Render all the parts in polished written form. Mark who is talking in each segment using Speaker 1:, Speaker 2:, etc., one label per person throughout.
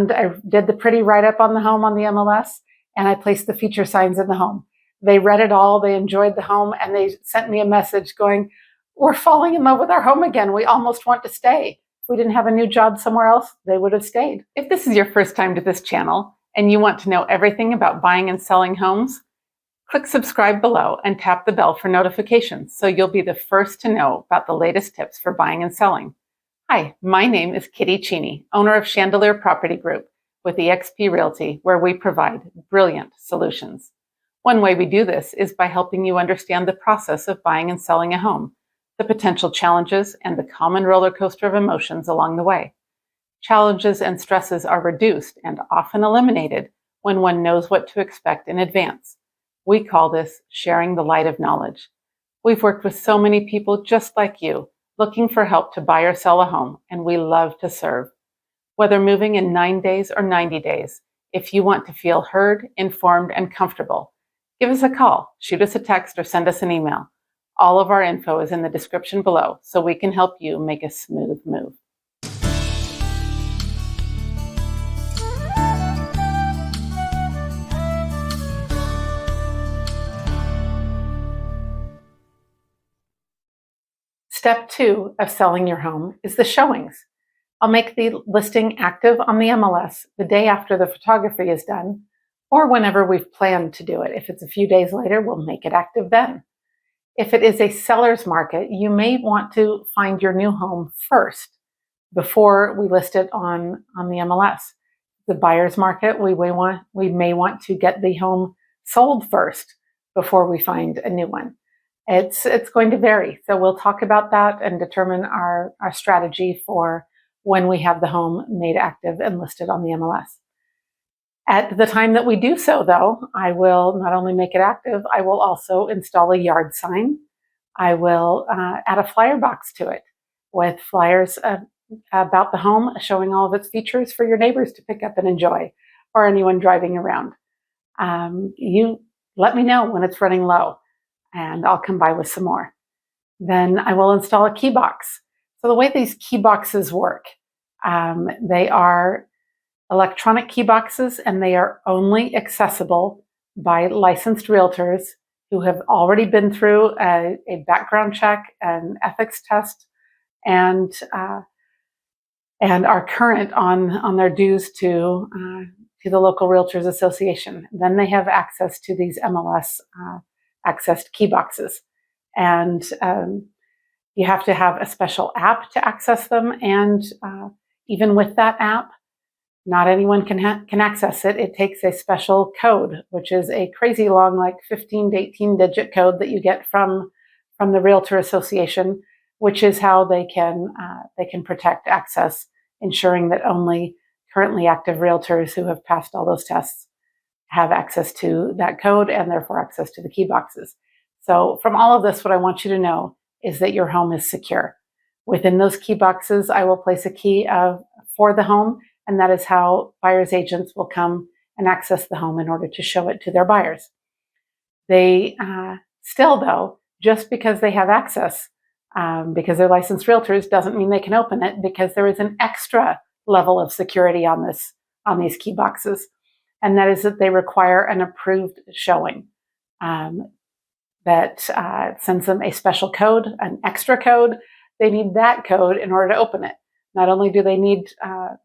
Speaker 1: And I did the pretty write-up on the home on the MLS, and I placed the feature signs in the home. They read it all, they enjoyed the home, and they sent me a message going, "We're falling in love with our home again. We almost want to stay. If we didn't have a new job somewhere else, they would have stayed." If this is your first time to this channel and you want to know everything about buying and selling homes, click subscribe below and tap the bell for notifications so you'll be the first to know about the latest tips for buying and selling. Hi, my name is Kitty Cheney, owner of Chandelier Property Group with eXp Realty, where we provide brilliant solutions. One way we do this is by helping you understand the process of buying and selling a home, the potential challenges, and the common roller coaster of emotions along the way. Challenges and stresses are reduced and often eliminated when one knows what to expect in advance. We call this sharing the light of knowledge. We've worked with so many people just like you, looking for help to buy or sell a home, and we love to serve. Whether moving in 9 days or 90 days, if you want to feel heard, informed, and comfortable, give us a call, shoot us a text, or send us an email. All of our info is in the description below, so we can help you make a smooth move. Step 2 of selling your home is the showings. I'll make the listing active on the MLS the day after the photography is done, or whenever we've planned to do it. If it's a few days later, we'll make it active then. If it is a seller's market, you may want to find your new home first before we list it on the MLS. The buyer's market, we may want to get the home sold first before we find a new one. It's going to vary. So we'll talk about that and determine our strategy for when we have the home made active and listed on the MLS. At the time that we do so, though, I will not only make it active, I will also install a yard sign. I will add a flyer box to it with flyers about the home, showing all of its features for your neighbors to pick up and enjoy, or anyone driving around. You let me know when it's running low, and I'll come by with some more. Then I will install a key box. So the way these key boxes work, they are electronic key boxes, and they are only accessible by licensed realtors who have already been through a background check, an ethics test, and are current on their dues to the local Realtors Association. Then they have access to these MLS accessed key boxes, and you have to have a special app to access them. And even with that app, not anyone can access it. It takes a special code, which is a crazy long, like 15 to 18 digit code that you get from the Realtor Association, which is how they can protect access, ensuring that only currently active realtors who have passed all those tests have access to that code and therefore access to the key boxes. So from all of this, what I want you to know is that your home is secure. Within those key boxes, I will place a key for the home, and that is how buyer's agents will come and access the home in order to show it to their buyers. They still, though, just because they have access, because they're licensed realtors, doesn't mean they can open it, because there is an extra level of security on these key boxes. And that is that they require an approved showing that sends them a special code, an extra code. They need that code in order to open it. Not only do they need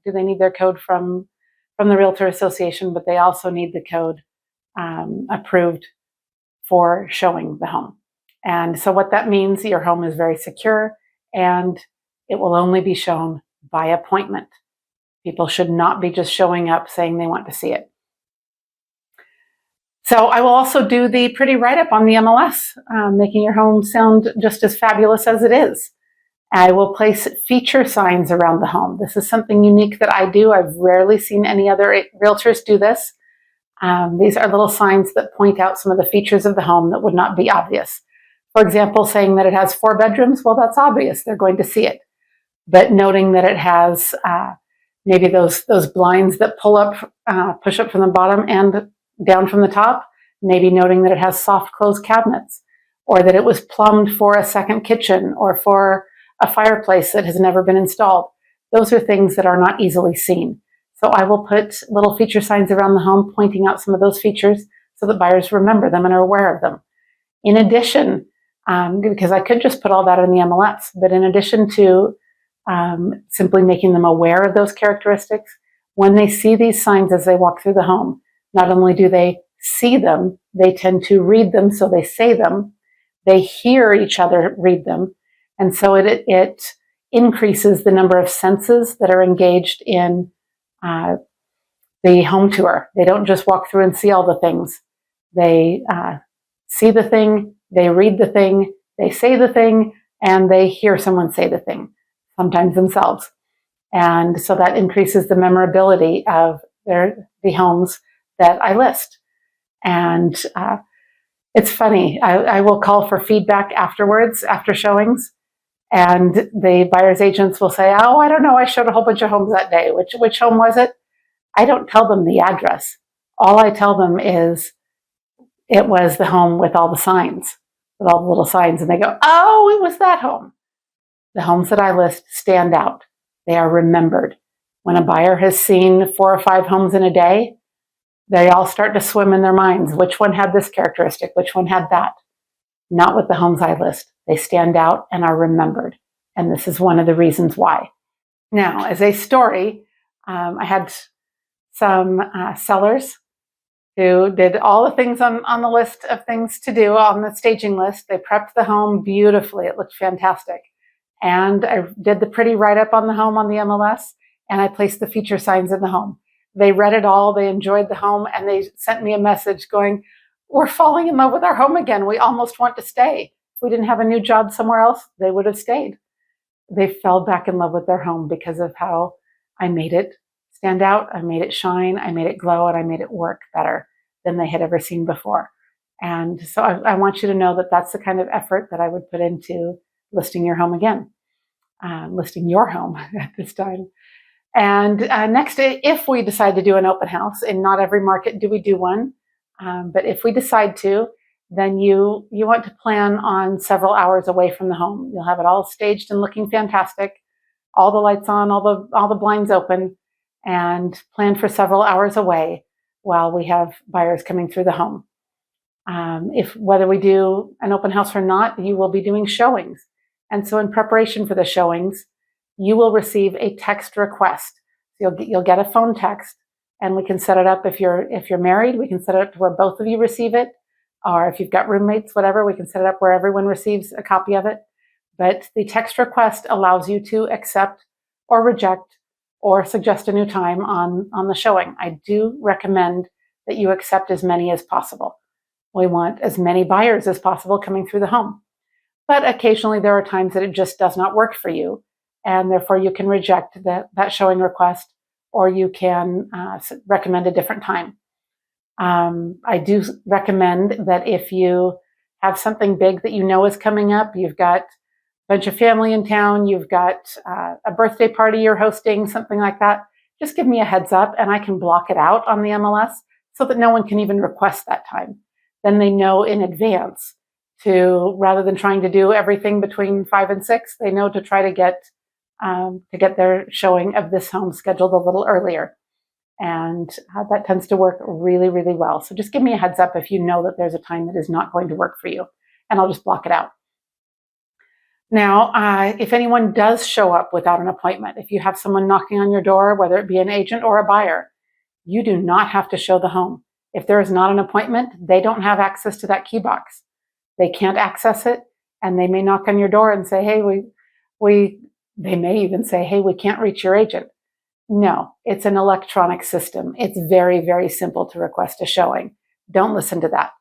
Speaker 1: their code from the Realtor Association, but they also need the code approved for showing the home. And so what that means, your home is very secure, and it will only be shown by appointment. People should not be just showing up saying they want to see it. So I will also do the pretty write-up on the MLS, making your home sound just as fabulous as it is. I will place feature signs around the home. This is something unique that I do. I've rarely seen any other realtors do this. These are little signs that point out some of the features of the home that would not be obvious. For example, saying that it has 4 bedrooms, well, that's obvious. They're going to see it. But noting that it has maybe those blinds that push up from the bottom and down from the top, maybe noting that it has soft close cabinets, or that it was plumbed for a second kitchen or for a fireplace that has never been installed. Those are things that are not easily seen. So I will put little feature signs around the home pointing out some of those features so that buyers remember them and are aware of them. In addition, because I could just put all that in the MLS, but in addition to simply making them aware of those characteristics, when they see these signs as they walk through the home, not only do they see them, they tend to read them, so they say them, they hear each other read them, and so it increases the number of senses that are engaged in the home tour. They don't just walk through and see all the things. They see the thing, they read the thing, they say the thing, and they hear someone say the thing, sometimes themselves. And so that increases the memorability of the homes that I list. And it's funny, I will call for feedback afterwards, after showings, and the buyer's agents will say, oh, I don't know, I showed a whole bunch of homes that day. Which home was it? I don't tell them the address. All I tell them is it was the home with all the signs, with all the little signs, and they go, oh, it was that home. The homes that I list stand out. They are remembered. When a buyer has seen 4 or 5 homes in a day, they all start to swim in their minds. Which one had this characteristic? Which one had that? Not with the homes I list. They stand out and are remembered. And this is one of the reasons why. Now, as a story, I had some sellers who did all the things on the list of things to do on the staging list. They prepped the home beautifully. It looked fantastic. And I did the pretty write-up on the home on the MLS, and I placed the feature signs in the home. They read it all, they enjoyed the home, and they sent me a message going, we're falling in love with our home again. We almost want to stay. If we didn't have a new job somewhere else, they would have stayed. They fell back in love with their home because of how I made it stand out, I made it shine, I made it glow, and I made it work better than they had ever seen before. And so I want you to know that that's the kind of effort that I would put into listing your home again, listing your home at this time. And next, if we decide to do an open house, in not every market do we do one, but if we decide to, then you want to plan on several hours away from the home. You'll have it all staged and looking fantastic, all the lights on, all the blinds open, and plan for several hours away while we have buyers coming through the home. If whether we do an open house or not, you will be doing showings. And so in preparation for the showings, you will receive a text request. You'll get a phone text, and we can set it up if you're married, we can set it up to where both of you receive it, or if you've got roommates, whatever, we can set it up where everyone receives a copy of it. But the text request allows you to accept or reject or suggest a new time on the showing. I do recommend that you accept as many as possible. We want as many buyers as possible coming through the home. But occasionally there are times that it just does not work for you, and therefore you can reject that showing request, or you can recommend a different time. I do recommend that if you have something big that you know is coming up, you've got a bunch of family in town, you've got a birthday party you're hosting, something like that, just give me a heads up and I can block it out on the MLS so that no one can even request that time. Then they know in advance rather than trying to do everything between 5 and 6, they know to try to get their showing of this home scheduled a little earlier. And that tends to work really, really well. So just give me a heads up if you know that there's a time that is not going to work for you, and I'll just block it out. Now, if anyone does show up without an appointment, if you have someone knocking on your door, whether it be an agent or a buyer, you do not have to show the home. If there is not an appointment, they don't have access to that key box. They can't access it, and they may knock on your door and say, hey, they may even say, hey, we can't reach your agent. No, it's an electronic system. It's very, very simple to request a showing. Don't listen to that.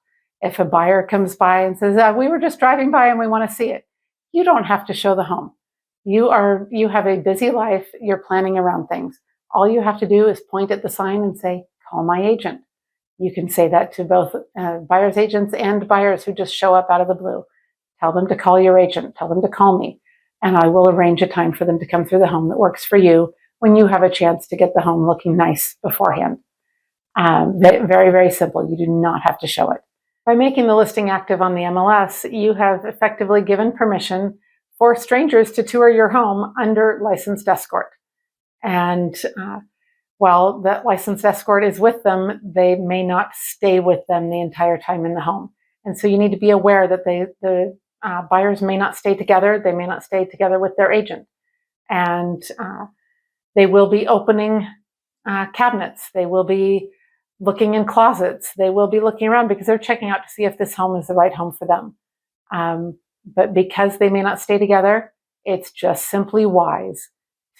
Speaker 1: If a buyer comes by and says, we were just driving by and we want to see it, you don't have to show the home. You have a busy life. You're planning around things. All you have to do is point at the sign and say, call my agent. You can say that to both buyer's agents and buyers who just show up out of the blue. Tell them to call your agent. Tell them to call me, and I will arrange a time for them to come through the home that works for you when you have a chance to get the home looking nice beforehand. Very, very simple. You do not have to show it. By making the listing active on the MLS, you have effectively given permission for strangers to tour your home under licensed escort. And while that licensed escort is with them, they may not stay with them the entire time in the home. And so you need to be aware that the buyers may not stay together. They may not stay together with their agent. And they will be opening cabinets. They will be looking in closets. They will be looking around because they're checking out to see if this home is the right home for them. But because they may not stay together, it's just simply wise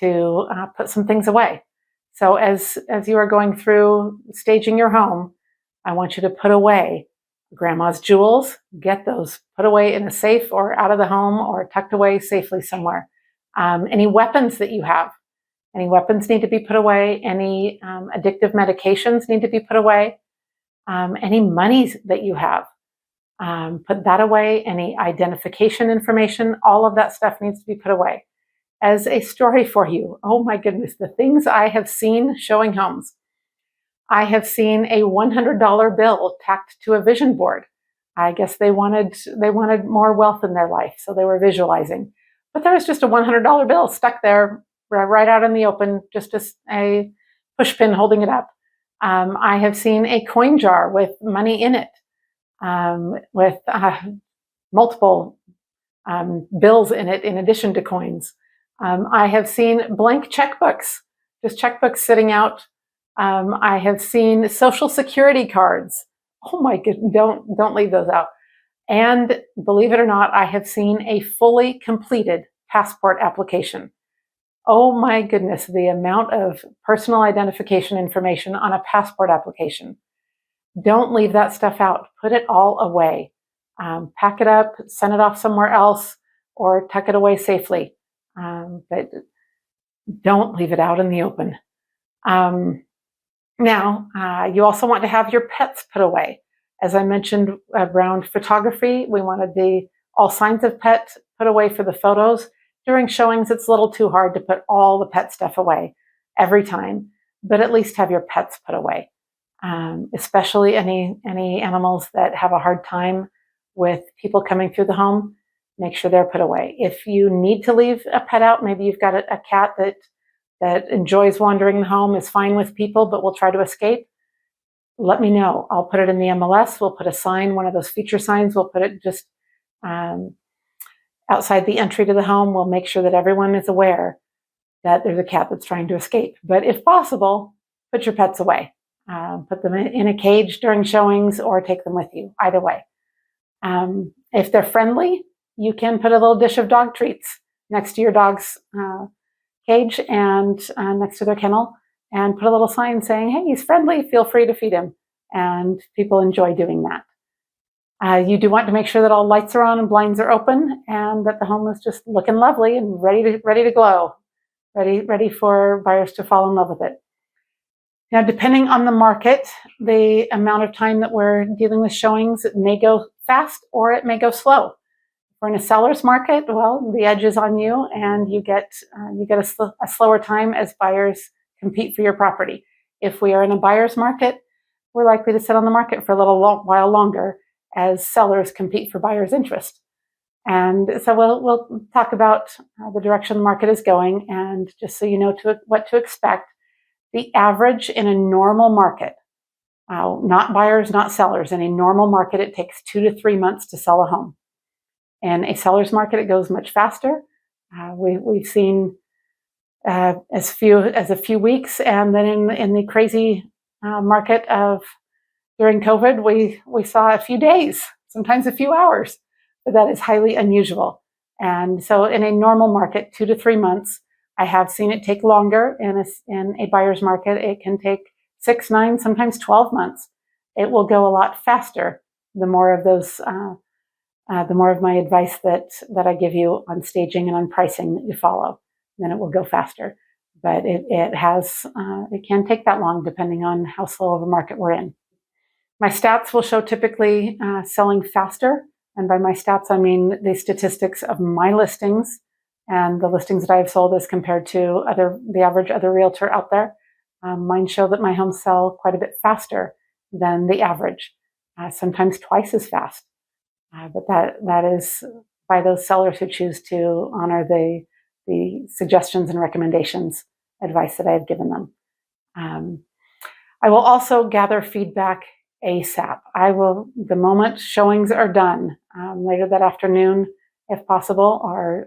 Speaker 1: to put some things away. So as you are going through staging your home, I want you to put away grandma's jewels, get those put away in a safe or out of the home or tucked away safely somewhere. Any weapons that you have, any weapons need to be put away. Any addictive medications need to be put away. Any monies that you have, put that away. Any identification information, all of that stuff needs to be put away. As a story for you, oh my goodness, the things I have seen showing homes. I have seen a $100 bill tacked to a vision board. I guess they wanted more wealth in their life, so they were visualizing. But there was just a $100 bill stuck there right out in the open, just a push pin holding it up. I have seen a coin jar with money in it, with multiple bills in it in addition to coins. I have seen blank checkbooks, just checkbooks sitting out. I have seen Social Security cards. Oh my goodness, don't leave those out. And believe it or not, I have seen a fully completed passport application. Oh my goodness, the amount of personal identification information on a passport application. Don't leave that stuff out. Put it all away. Pack it up, send it off somewhere else, or tuck it away safely. But don't leave it out in the open. Now, you also want to have your pets put away. As I mentioned around photography, we wanted all signs of pet put away for the photos. During showings, it's a little too hard to put all the pet stuff away every time, but at least have your pets put away, especially any animals that have a hard time with people coming through the home. Make sure they're put away. If you need to leave a pet out, maybe you've got a cat that enjoys wandering the home, is fine with people, but will try to escape, let me know. I'll put it in the MLS. We'll put a sign, one of those feature signs. We'll put it just outside the entry to the home. We'll make sure that everyone is aware that there's a cat that's trying to escape. But if possible, put your pets away. Put them in a cage during showings or take them with you, either way. If they're friendly, you can put a little dish of dog treats next to your dog's cage and next to their kennel, and put a little sign saying, hey, he's friendly, feel free to feed him. And people enjoy doing that. You do want to make sure that all lights are on and blinds are open and that the home is just looking lovely and ready to glow, ready for buyers to fall in love with it. Now, depending on the market, the amount of time that we're dealing with showings, it may go fast or it may go slow. If we're in a seller's market, well, the edge is on you and you get a slower time as buyers compete for your property. If we are in a buyer's market, we're likely to sit on the market for a little while longer as sellers compete for buyers' interest. And so we'll talk about the direction the market is going, and just so you know what to expect, the average in a normal market, not buyers, not sellers, in a normal market, it takes 2 to 3 months to sell a home. In a seller's market, it goes much faster. We've seen as few as a few weeks, and then in the crazy market of during COVID, we saw a few days, sometimes a few hours, but that is highly unusual. And so in a normal market, 2 to 3 months. I have seen it take longer in a buyer's market. It can take 6, 9, sometimes 12 months. It will go a lot faster. The more of my advice that I give you on staging and on pricing that you follow, then it will go faster. But it can take that long depending on how slow of a market we're in. My stats will show typically selling faster. And by my stats, I mean the statistics of my listings and the listings that I have sold as compared to the average other realtor out there. Mine show that my homes sell quite a bit faster than the average, sometimes twice as fast. But that is by those sellers who choose to honor the suggestions and recommendations, advice that I have given them. I will also gather feedback ASAP. The moment showings are done, later that afternoon, if possible,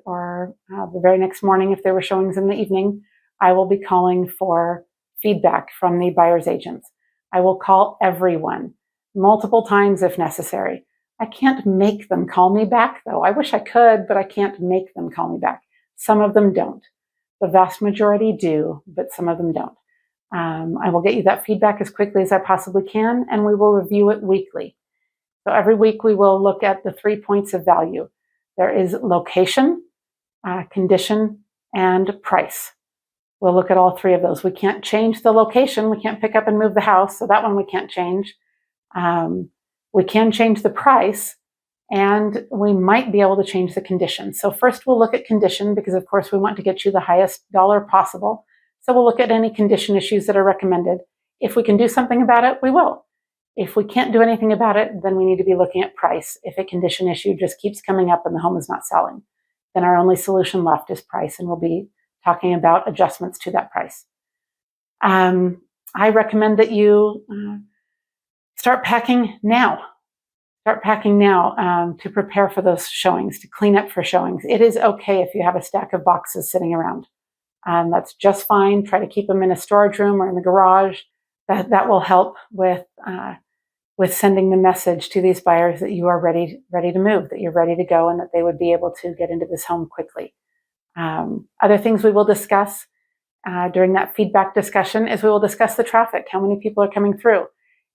Speaker 1: or the very next morning if there were showings in the evening, I will be calling for feedback from the buyer's agents. I will call everyone multiple times if necessary. I can't make them call me back, though. I wish I could, but I can't make them call me back. Some of them don't. The vast majority do, but some of them don't. I will get you that feedback as quickly as I possibly can, and we will review it weekly. So every week we will look at the 3 points of value. There is location, condition, and price. We'll look at all three of those. We can't change the location. We can't pick up and move the house, so that one we can't change. We can change the price, and we might be able to change the condition. So first we'll look at condition, because of course we want to get you the highest dollar possible. So we'll look at any condition issues that are recommended. If we can do something about it, we will. If we can't do anything about it, then we need to be looking at price. If a condition issue just keeps coming up and the home is not selling, then our only solution left is price, and we'll be talking about adjustments to that price. I recommend that you start packing now. Start packing now to prepare for those showings, to clean up for showings. It is okay if you have a stack of boxes sitting around. That's just fine. Try to keep them in a storage room or in the garage. That will help with sending the message to these buyers that you are ready to move, that you're ready to go, and that they would be able to get into this home quickly. Other things we will discuss during that feedback discussion is we will discuss the traffic, how many people are coming through.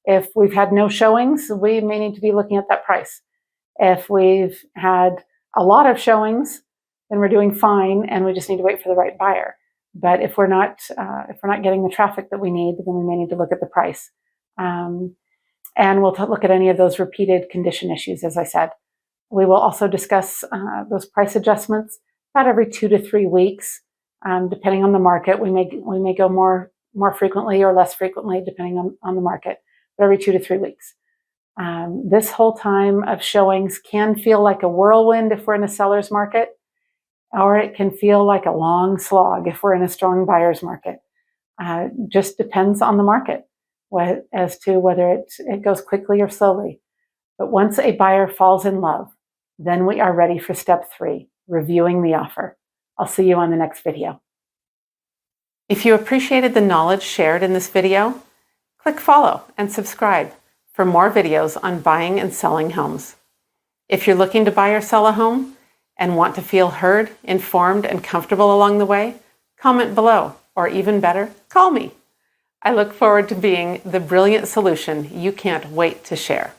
Speaker 1: If we've had no showings, we may need to be looking at that price. If we've had a lot of showings, then we're doing fine, and we just need to wait for the right buyer. But if we're not getting the traffic that we need, then we may need to look at the price. And we'll look at any of those repeated condition issues, as I said. We will also discuss those price adjustments about every 2 to 3 weeks, depending on the market. We may go more frequently or less frequently, depending on the market, but every 2 to 3 weeks. This whole time of showings can feel like a whirlwind if we're in a seller's market, or it can feel like a long slog if we're in a strong buyer's market. Just depends on the market as to whether it goes quickly or slowly. But once a buyer falls in love, then we are ready for step 3, reviewing the offer. I'll see you on the next video. If you appreciated the knowledge shared in this video, click follow and subscribe for more videos on buying and selling homes. If you're looking to buy or sell a home and want to feel heard, informed, and comfortable along the way, comment below, or even better, call me. I look forward to being the brilliant solution you can't wait to share.